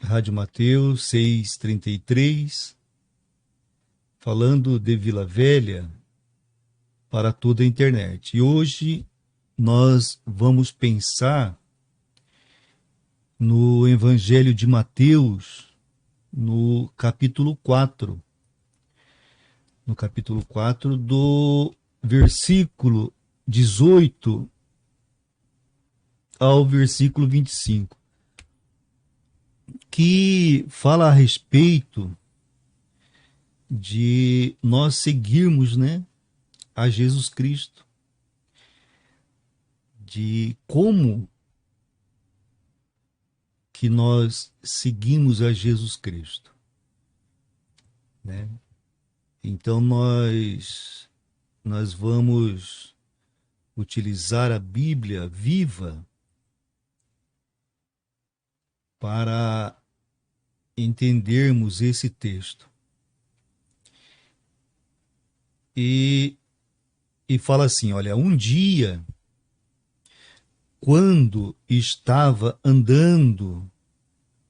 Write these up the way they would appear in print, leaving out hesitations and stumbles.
Rádio Mateus 6:33, falando de Vila Velha para toda a internet. E hoje nós vamos pensar no Evangelho de Mateus, no capítulo 4. No capítulo 4, do versículo 18 ao versículo 25, que fala a respeito de nós seguirmos, a Jesus Cristo, de como que nós seguimos a Jesus Cristo, né? Então nós vamos utilizar a Bíblia viva para entendermos esse texto. E fala assim, olha, um dia, quando estava andando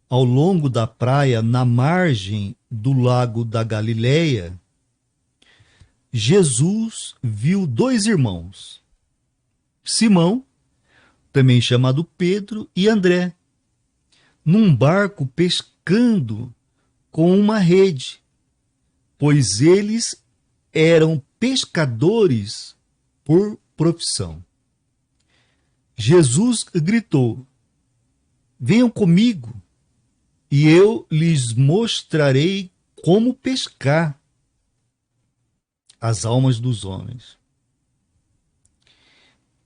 ao longo da praia, na margem do lago da Galileia, Jesus viu dois irmãos, Simão, também chamado Pedro, e André, num barco pescando com uma rede, pois eles eram pescadores por profissão. Jesus gritou: venham comigo e eu lhes mostrarei como pescar as almas dos homens.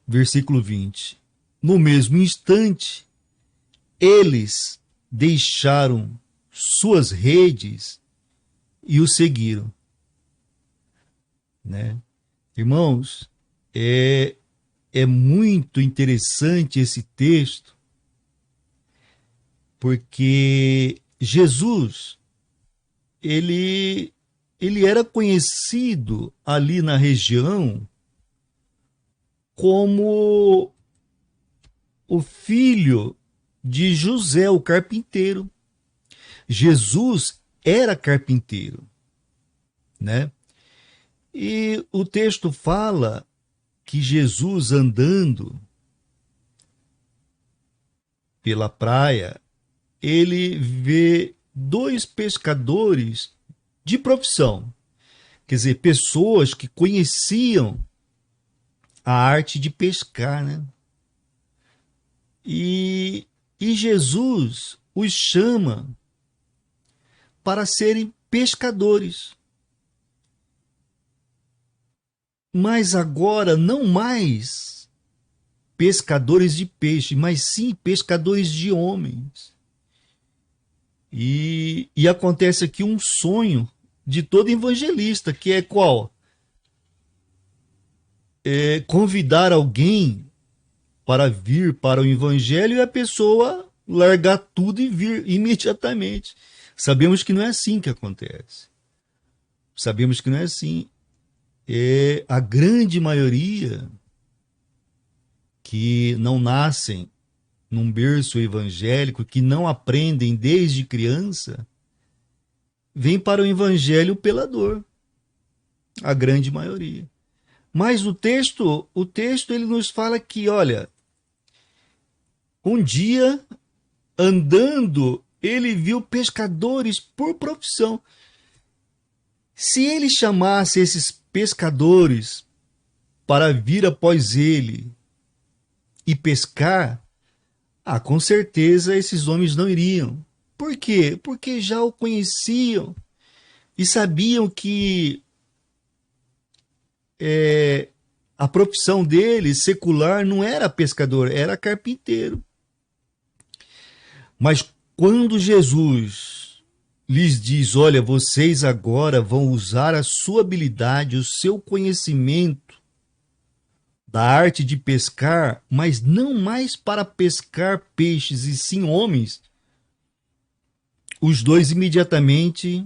Versículo 20. No mesmo instante, eles deixaram suas redes e o seguiram. Irmãos, é muito interessante esse texto, porque Jesus, ele era conhecido ali na região como o filho de José, o carpinteiro. Jesus era carpinteiro, E o texto fala que Jesus, andando pela praia, ele vê dois pescadores de profissão, quer dizer, pessoas que conheciam a arte de pescar, E Jesus os chama para serem pescadores. Mas agora não mais pescadores de peixe, mas sim pescadores de homens. E acontece aqui um sonho de todo evangelista, que é qual? É convidar alguém para vir para o evangelho e a pessoa largar tudo e vir imediatamente. Sabemos que não é assim que acontece. Sabemos que não é assim. A grande maioria que não nascem num berço evangélico, que não aprendem desde criança, vem para o evangelho pela dor. A grande maioria. Mas o texto ele nos fala que, olha, um dia, andando, ele viu pescadores por profissão. Se ele chamasse esses pescadores para vir após ele e pescar, com certeza esses homens não iriam. Por quê? Porque já o conheciam e sabiam que a profissão dele, secular, não era pescador, era carpinteiro. Mas quando Jesus lhes diz, olha, vocês agora vão usar a sua habilidade, o seu conhecimento da arte de pescar, mas não mais para pescar peixes e sim homens, os dois imediatamente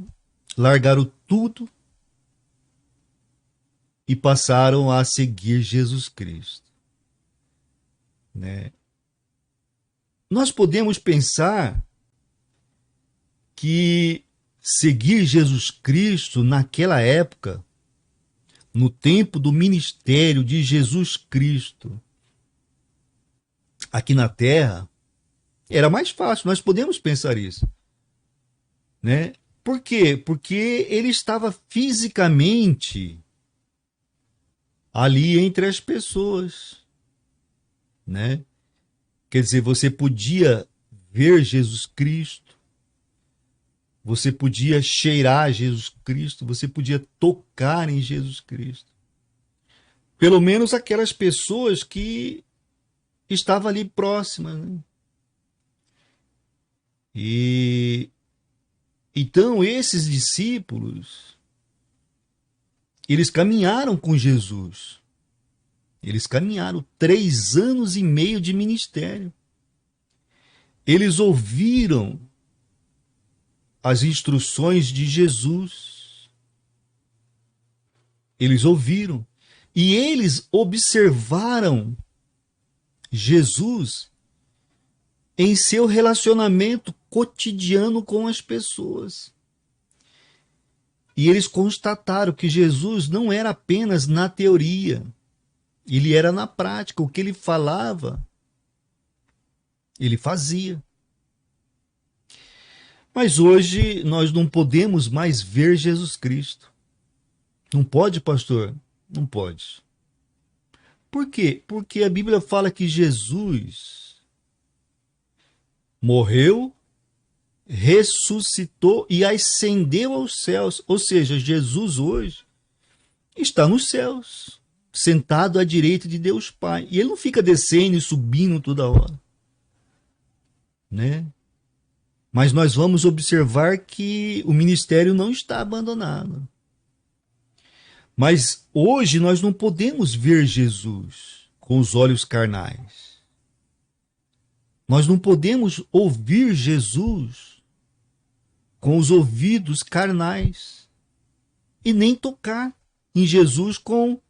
largaram tudo e passaram a seguir Jesus Cristo. Nós podemos pensar que seguir Jesus Cristo naquela época, no tempo do ministério de Jesus Cristo aqui na Terra, era mais fácil. Nós podemos pensar isso, né? Por quê? Porque ele estava fisicamente ali entre as pessoas, né? Quer dizer, você podia ver Jesus Cristo, você podia cheirar Jesus Cristo, você podia tocar em Jesus Cristo. Pelo menos aquelas pessoas que estavam ali próximas, né? E então esses discípulos, eles caminharam com Jesus. Eles caminharam 3 anos e meio de ministério. Eles ouviram as instruções de Jesus. Eles ouviram. E eles observaram Jesus em seu relacionamento cotidiano com as pessoas. E eles constataram que Jesus não era apenas na teoria, ele era na prática. O que ele falava, ele fazia. Mas hoje nós não podemos mais ver Jesus Cristo. Não pode, pastor? Não pode. Por quê? Porque a Bíblia fala que Jesus morreu, ressuscitou e ascendeu aos céus. Ou seja, Jesus hoje está nos céus, sentado à direita de Deus Pai. E ele não fica descendo e subindo toda hora, né? Mas nós vamos observar que o ministério não está abandonado. Mas hoje nós não podemos ver Jesus com os olhos carnais. Nós não podemos ouvir Jesus com os ouvidos carnais. E nem tocar em Jesus com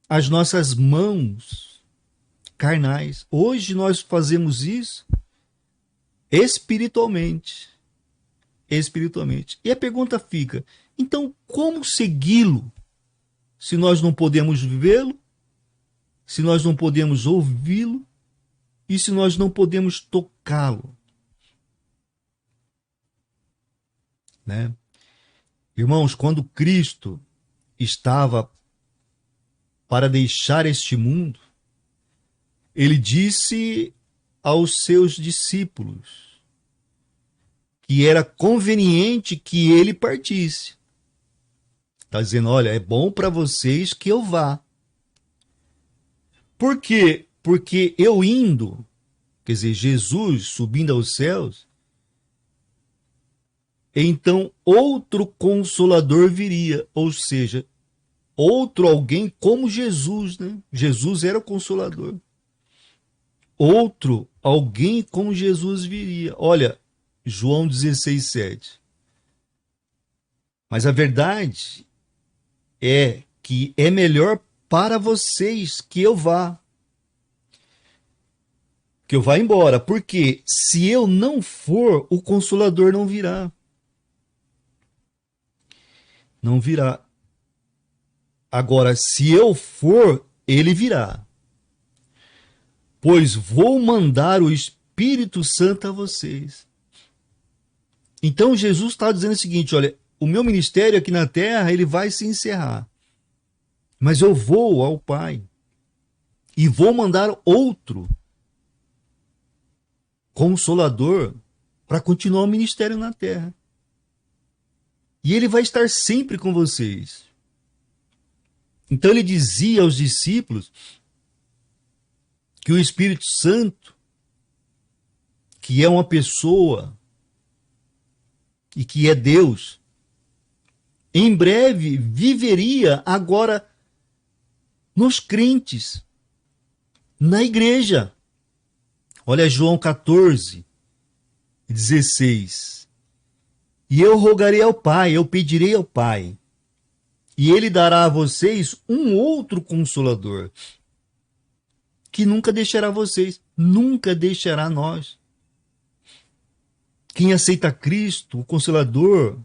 as nossas mãos carnais. Hoje nós fazemos isso espiritualmente. Espiritualmente. E a pergunta fica, então como segui-lo se nós não podemos vê-lo, se nós não podemos ouvi-lo e se nós não podemos tocá-lo, né? Irmãos, quando Cristo estava para deixar este mundo, ele disse aos seus discípulos que era conveniente que ele partisse. Está dizendo, olha, é bom para vocês que eu vá. Por quê? Porque eu indo, quer dizer, Jesus subindo aos céus, então outro consolador viria, ou seja, outro alguém como Jesus, né? Jesus era o consolador. Outro alguém como Jesus viria. Olha, João 16:7. Mas a verdade é que é melhor para vocês que eu vá. Que eu vá embora. Porque se eu não for, o Consolador não virá. Não virá. Agora, se eu for, ele virá. Pois vou mandar o Espírito Santo a vocês. Então Jesus está dizendo o seguinte, olha, o meu ministério aqui na terra, ele vai se encerrar. Mas eu vou ao Pai e vou mandar outro Consolador para continuar o ministério na terra. E ele vai estar sempre com vocês. Então ele dizia aos discípulos que o Espírito Santo, que é uma pessoa e que é Deus, em breve viveria agora nos crentes, na igreja. Olha João 14:16. E eu rogarei ao Pai, eu pedirei ao Pai, e ele dará a vocês um outro Consolador, que nunca deixará vocês, nunca deixará nós. Quem aceita Cristo, o Consolador,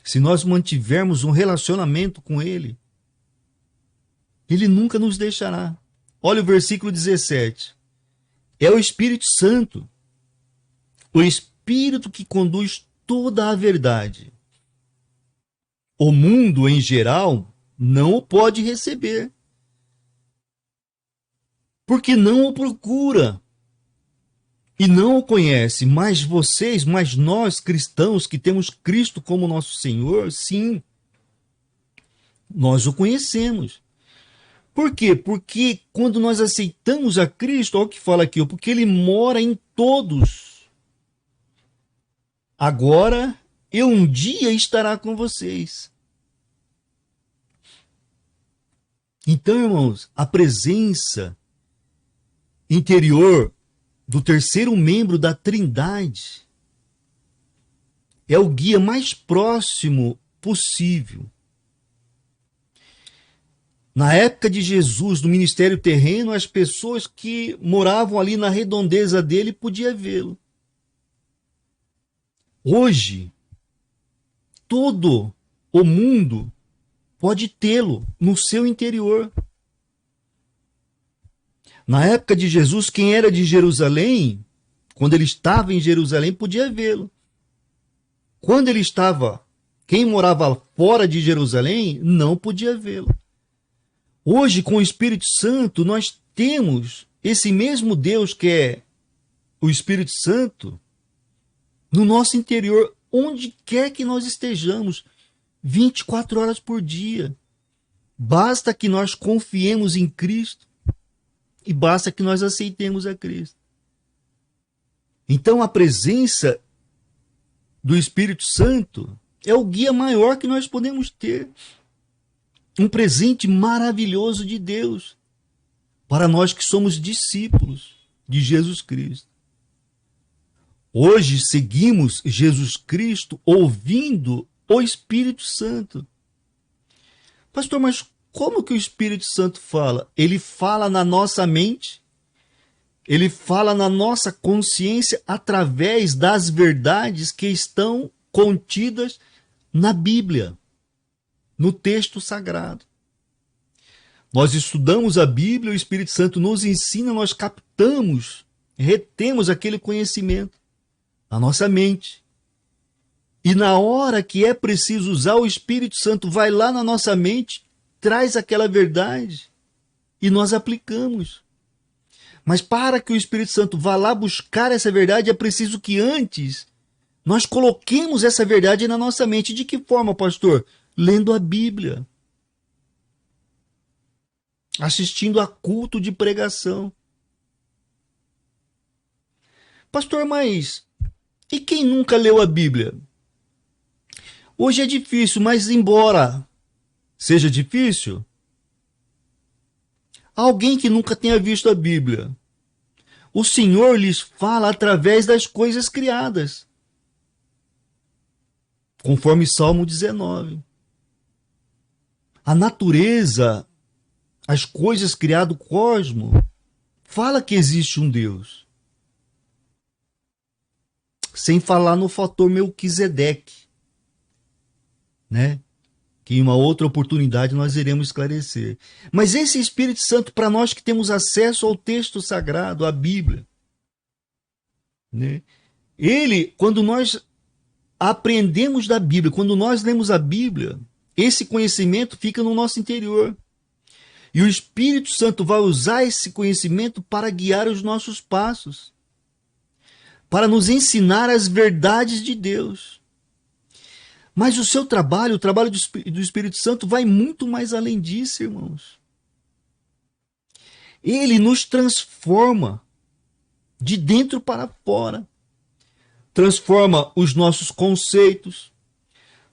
se nós mantivermos um relacionamento com Ele, Ele nunca nos deixará. Olha o versículo 17. É o Espírito Santo, o Espírito que conduz toda a verdade. O mundo, em geral, não o pode receber, porque não o procura e não o conhece. Mas vocês, mas nós cristãos que temos Cristo como nosso Senhor, sim, nós o conhecemos. Por quê? Porque quando nós aceitamos a Cristo, olha o que fala aqui, porque Ele mora em todos. Agora e um dia estará com vocês. Então, irmãos, a presença interior do terceiro membro da Trindade é o guia mais próximo possível. Na época de Jesus, no ministério terreno, as pessoas que moravam ali na redondeza dele podiam vê-lo. Hoje, todo o mundo pode tê-lo no seu interior. Na época de Jesus, quem era de Jerusalém, quando ele estava em Jerusalém, podia vê-lo. Quando ele estava, quem morava fora de Jerusalém, não podia vê-lo. Hoje, com o Espírito Santo, nós temos esse mesmo Deus que é o Espírito Santo no nosso interior, onde quer que nós estejamos, 24 horas por dia. Basta que nós confiemos em Cristo e basta que nós aceitemos a Cristo. Então, a presença do Espírito Santo é o guia maior que nós podemos ter. Um presente maravilhoso de Deus para nós que somos discípulos de Jesus Cristo. Hoje seguimos Jesus Cristo ouvindo o Espírito Santo. Pastor, mas como que o Espírito Santo fala? Ele fala na nossa mente, ele fala na nossa consciência através das verdades que estão contidas na Bíblia, no texto sagrado. Nós estudamos a Bíblia, o Espírito Santo nos ensina, nós captamos, retemos aquele conhecimento na nossa mente. E na hora que é preciso usar, o Espírito Santo vai lá na nossa mente, traz aquela verdade e nós aplicamos. Mas para que o Espírito Santo vá lá buscar essa verdade, é preciso que antes nós coloquemos essa verdade na nossa mente. De que forma, pastor? Lendo a Bíblia, assistindo a culto de pregação. Pastor, mas e quem nunca leu a Bíblia? Hoje é difícil, mas embora seja difícil, alguém que nunca tenha visto a Bíblia, o Senhor lhes fala através das coisas criadas, conforme Salmo 19. A natureza, as coisas criadas, o cosmos, fala que existe um Deus. Sem falar no fator Melquisedeque, né? Que em uma outra oportunidade nós iremos esclarecer. Mas esse Espírito Santo, para nós que temos acesso ao texto sagrado, à Bíblia, né? Ele, quando nós aprendemos da Bíblia, quando nós lemos a Bíblia, esse conhecimento fica no nosso interior. E o Espírito Santo vai usar esse conhecimento para guiar os nossos passos, para nos ensinar as verdades de Deus. Mas o seu trabalho, o trabalho do Espírito Santo, vai muito mais além disso, irmãos. Ele nos transforma de dentro para fora. Transforma os nossos conceitos,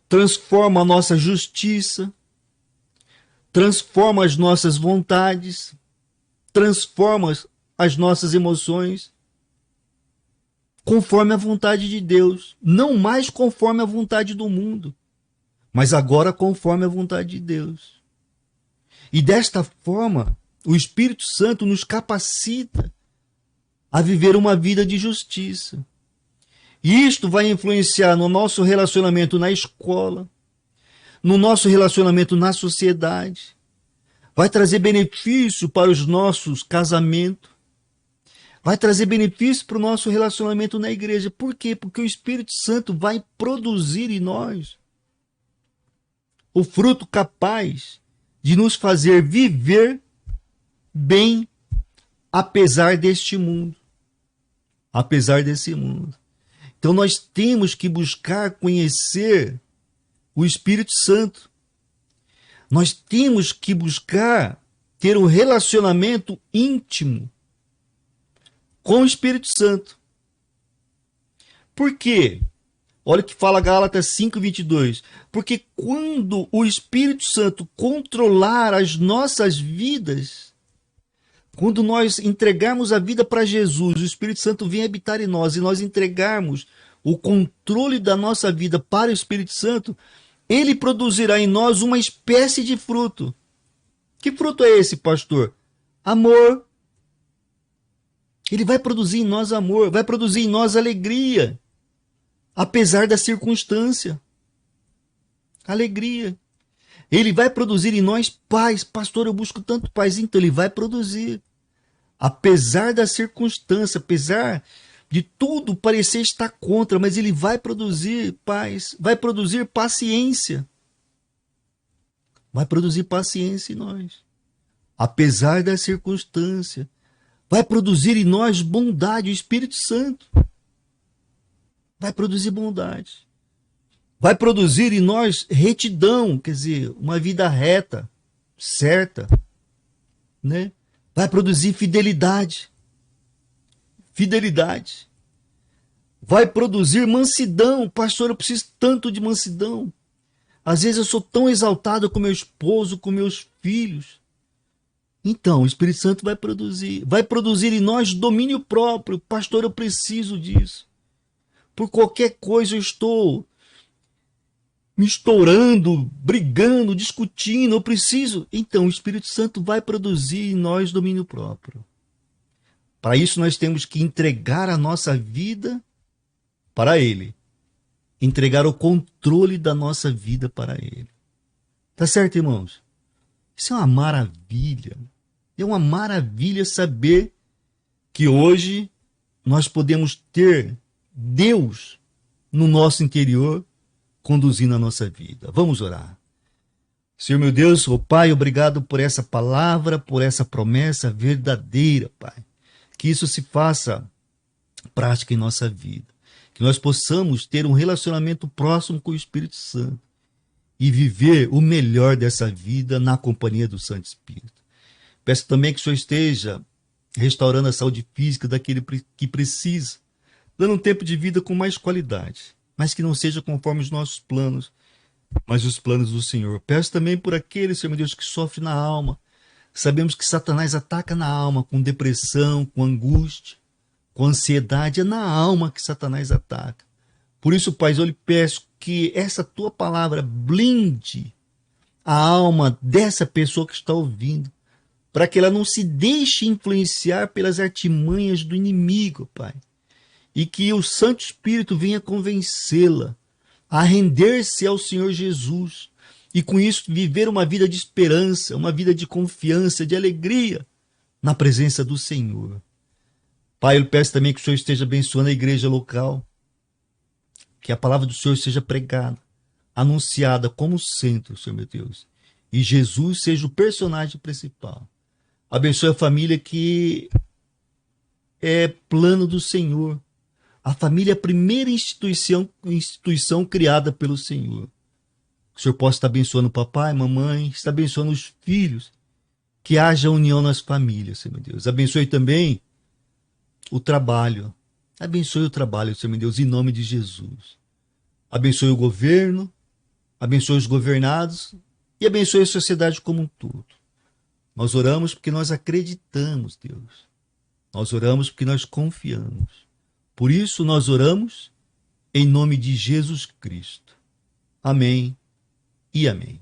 transforma a nossa justiça, transforma as nossas vontades, transforma as nossas emoções, conforme a vontade de Deus. Não mais conforme a vontade do mundo, mas agora conforme a vontade de Deus. E desta forma, o Espírito Santo nos capacita a viver uma vida de justiça. E isto vai influenciar no nosso relacionamento na escola, no nosso relacionamento na sociedade, vai trazer benefício para os nossos casamentos, vai trazer benefício para o nosso relacionamento na igreja. Por quê? Porque o Espírito Santo vai produzir em nós o fruto capaz de nos fazer viver bem, apesar deste mundo. Apesar desse mundo. Então nós temos que buscar conhecer o Espírito Santo. Nós temos que buscar ter um relacionamento íntimo com o Espírito Santo. Por quê? Olha o que fala Gálatas 5:22. Porque quando o Espírito Santo controlar as nossas vidas, quando nós entregarmos a vida para Jesus, o Espírito Santo vem habitar em nós e nós entregarmos o controle da nossa vida para o Espírito Santo, ele produzirá em nós uma espécie de fruto. Que fruto é esse, pastor? Amor. Ele vai produzir em nós amor, vai produzir em nós alegria, apesar da circunstância. Alegria. Ele vai produzir em nós paz. Pastor, eu busco tanto paz. Então ele vai produzir. Apesar da circunstância, apesar de tudo parecer estar contra, mas ele vai produzir paz, vai produzir paciência. Vai produzir paciência em nós. Apesar da circunstância, vai produzir em nós bondade, o Espírito Santo. Vai produzir bondade. Vai produzir em nós retidão, quer dizer, uma vida reta, certa, né? Vai produzir fidelidade. Fidelidade. Vai produzir mansidão. Pastor, eu preciso tanto de mansidão. Às vezes eu sou tão exaltado com meu esposo, com meus filhos. Então, o Espírito Santo vai produzir. Vai produzir em nós domínio próprio. Pastor, eu preciso disso. Por qualquer coisa eu estou me estourando, brigando, discutindo, eu preciso. Então, o Espírito Santo vai produzir em nós domínio próprio. Para isso, nós temos que entregar a nossa vida para Ele. Entregar o controle da nossa vida para Ele. Tá certo, irmãos? Isso é uma maravilha. É uma maravilha saber que hoje nós podemos ter Deus no nosso interior, conduzindo a nossa vida. Vamos orar. Senhor meu Deus, oh Pai, obrigado por essa palavra, por essa promessa verdadeira, Pai. Que isso se faça prática em nossa vida. Que nós possamos ter um relacionamento próximo com o Espírito Santo e viver o melhor dessa vida na companhia do Santo Espírito. Peço também que o Senhor esteja restaurando a saúde física daquele que precisa, dando um tempo de vida com mais qualidade, mas que não seja conforme os nossos planos, mas os planos do Senhor. Peço também por aquele, Senhor meu Deus, que sofre na alma. Sabemos que Satanás ataca na alma com depressão, com angústia, com ansiedade. É na alma que Satanás ataca. Por isso, Pai, eu lhe peço que essa tua palavra blinde a alma dessa pessoa que está ouvindo, para que ela não se deixe influenciar pelas artimanhas do inimigo, Pai. E que o Santo Espírito venha convencê-la a render-se ao Senhor Jesus. E com isso viver uma vida de esperança, uma vida de confiança, de alegria na presença do Senhor. Pai, eu peço também que o Senhor esteja abençoando a igreja local. Que a palavra do Senhor seja pregada, anunciada como centro, Senhor meu Deus. E Jesus seja o personagem principal. Abençoe a família que é plano do Senhor. A família é a primeira instituição criada pelo Senhor. Que o Senhor possa estar abençoando o papai, mamãe, está abençoando os filhos. Que haja união nas famílias, Senhor meu Deus. Abençoe também o trabalho. Abençoe o trabalho, Senhor meu Deus, em nome de Jesus. Abençoe o governo, abençoe os governados e abençoe a sociedade como um todo. Nós oramos porque nós acreditamos, Deus. Nós oramos porque nós confiamos. Por isso nós oramos em nome de Jesus Cristo. Amém e amém.